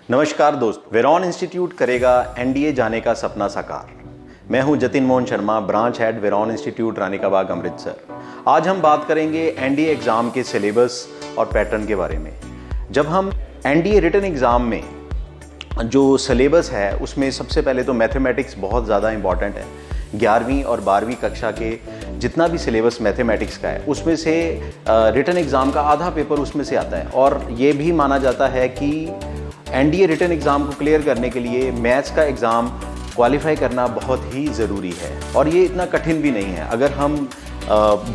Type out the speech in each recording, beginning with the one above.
नमस्कार दोस्तों, Veyron institute करेगा एनडीए जाने का सपना साकार। मैं हूं जतिन मोहन शर्मा, ब्रांच हेड वेरॉन इंस्टीट्यूट रानी का बाग अमृतसर। आज हम बात करेंगे एनडीए एग्ज़ाम के सिलेबस और पैटर्न के बारे में। जब हम एनडीए रिटन एग्ज़ाम में जो सिलेबस है उसमें सबसे पहले तो मैथमेटिक्स बहुत ज़्यादा इंपॉर्टेंट है। 11वीं और 12वीं कक्षा के जितना भी सिलेबस मैथमेटिक्स का है उसमें से रिटन एग्ज़ाम का आधा पेपर उसमें से आता है। और ये भी माना जाता है कि एनडीए रिटन एग्ज़ाम को क्लियर करने के लिए मैथ्स का एग्ज़ाम क्वालिफाई करना बहुत ही ज़रूरी है और ये इतना कठिन भी नहीं है अगर हम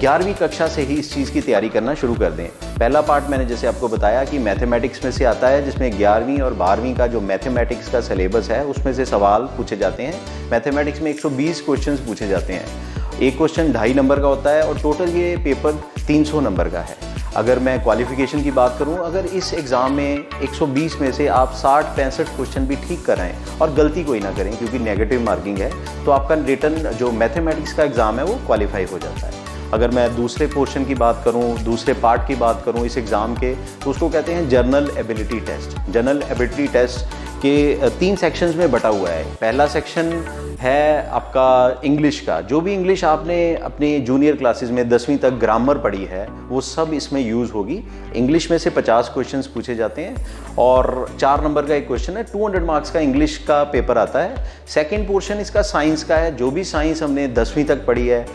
11वीं कक्षा से ही इस चीज़ की तैयारी करना शुरू कर दें। पहला पार्ट मैंने जैसे आपको बताया कि मैथमेटिक्स में से आता है, जिसमें 11वीं और 12वीं का जो मैथमेटिक्स का सिलेबस है उसमें से सवाल पूछे जाते हैं। मैथमेटिक्स में 120 क्वेश्चंस पूछे जाते हैं। एक क्वेश्चन 2.5 नंबर का होता है और टोटल ये पेपर 300 नंबर का है। अगर मैं क्वालिफिकेशन की बात करूं, अगर इस एग्ज़ाम में 120 में से आप 60-65 क्वेश्चन भी ठीक कर रहे हैं और गलती कोई ना करें क्योंकि नेगेटिव मार्किंग है, तो आपका रिटन जो मैथमेटिक्स का एग्ज़ाम है वो क्वालिफाई हो जाता है। अगर मैं दूसरे पोर्शन की बात करूं, दूसरे पार्ट की बात करूं इस एग्ज़ाम के, तो उसको कहते हैं general ability test. General ability test के 3 सेक्शंस में बटा हुआ है। पहला सेक्शन है आपका इंग्लिश का। जो भी इंग्लिश आपने अपनी जूनियर क्लासेस में 10वीं तक ग्रामर पढ़ी है वो सब इसमें यूज़ होगी। इंग्लिश में से 50 क्वेश्चंस पूछे जाते हैं और 4 नंबर का एक क्वेश्चन है। 200 मार्क्स का इंग्लिश का पेपर आता है। सेकेंड पोर्शन इसका साइंस का है। जो भी साइंस हमने 10वीं तक पढ़ी है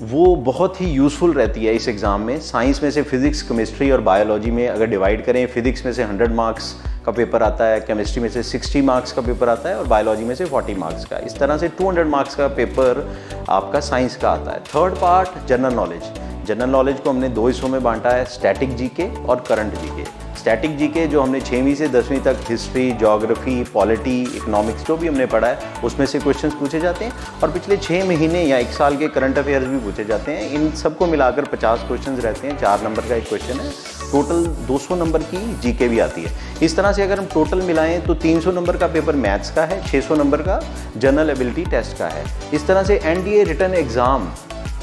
वो बहुत ही यूज़फुल रहती है इस एग्ज़ाम में। साइंस में से फिज़िक्स, केमिस्ट्री और बायोलॉजी में अगर डिवाइड करें, फिज़िक्स में से 100 मार्क्स का पेपर आता है, केमिस्ट्री में से 60 मार्क्स का पेपर आता है और बायोलॉजी में से 40 मार्क्स का। इस तरह से 200 मार्क्स का पेपर आपका साइंस का आता है। Third part general knowledge. General knowledge को हमने 2 हिस्सों में बांटा है, स्टैटिक जीके और करंट जीके। स्टैटिक जीके जो हमने 6वीं से 10वीं तक हिस्ट्री, ज्योग्राफी, पॉलिटी, इकोनॉमिक्स जो भी हमने पढ़ा है उसमें से क्वेश्चंस पूछे जाते हैं और पिछले 6 महीने या 1 साल के करंट अफेयर्स भी पूछे जाते हैं। इन सबको मिलाकर 50 क्वेश्चंस रहते हैं। 4 नंबर का एक क्वेश्चन है। टोटल 200 नंबर की जीके भी आती है। इस तरह से अगर हम टोटल मिलाएं तो 300 नंबर का पेपर मैथ्स का है, 600 नंबर का जनरल एबिलिटी टेस्ट का है। इस तरह से एनडीए रिटन एग्ज़ाम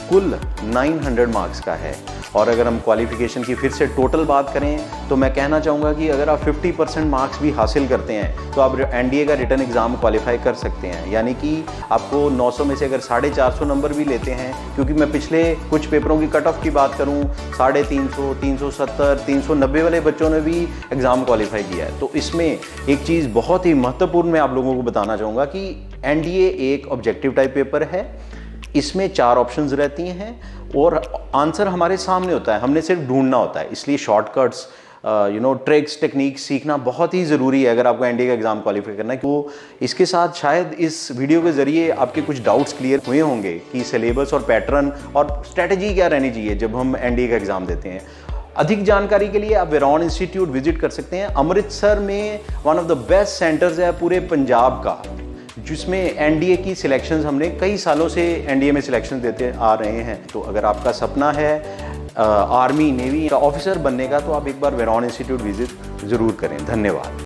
कुल 900 मार्क्स का है। और अगर हम क्वालिफिकेशन की फिर से टोटल बात करें तो मैं कहना चाहूँगा कि अगर आप 50% मार्क्स भी हासिल करते हैं तो आप एनडीए का रिटन एग्ज़ाम क्वालिफाई कर सकते हैं। यानी कि आपको 900 में से अगर 450 नंबर भी लेते हैं, क्योंकि मैं पिछले कुछ पेपरों की कट ऑफ की बात करूँ, 350, 370, 390 वाले बच्चों ने भी एग्ज़ाम क्वालिफाई किया है। तो इसमें एक चीज़ बहुत ही महत्वपूर्ण मैं आप लोगों को बताना चाहूँगा कि एनडीए एक ऑब्जेक्टिव टाइप पेपर है। इसमें 4 ऑप्शंस रहती हैं और आंसर हमारे सामने होता है, हमने सिर्फ ढूंढना होता है। इसलिए शॉर्टकट्स, ट्रिक्स, टेक्निक्स सीखना बहुत ही ज़रूरी है अगर आपको एनडीए का एग्ज़ाम क्वालिफाई करना है। तो इसके साथ शायद इस वीडियो के ज़रिए आपके कुछ डाउट्स क्लियर हुए होंगे कि सिलेबस और पैटर्न और स्ट्रेटजी क्या रहनी चाहिए जब हम एनडीए का एग्ज़ाम देते हैं। अधिक जानकारी के लिए आप वेरॉन इंस्टीट्यूट विजिट कर सकते हैं। अमृतसर में one of the best centres है पूरे पंजाब का, जिसमें एनडीए की सिलेक्शंस हमने कई सालों से एनडीए में सिलेक्शंस देते आ रहे हैं। तो अगर आपका सपना है आर्मी, नेवी का ऑफिसर बनने का तो आप एक बार वेरॉन इंस्टीट्यूट विजिट ज़रूर करें। धन्यवाद।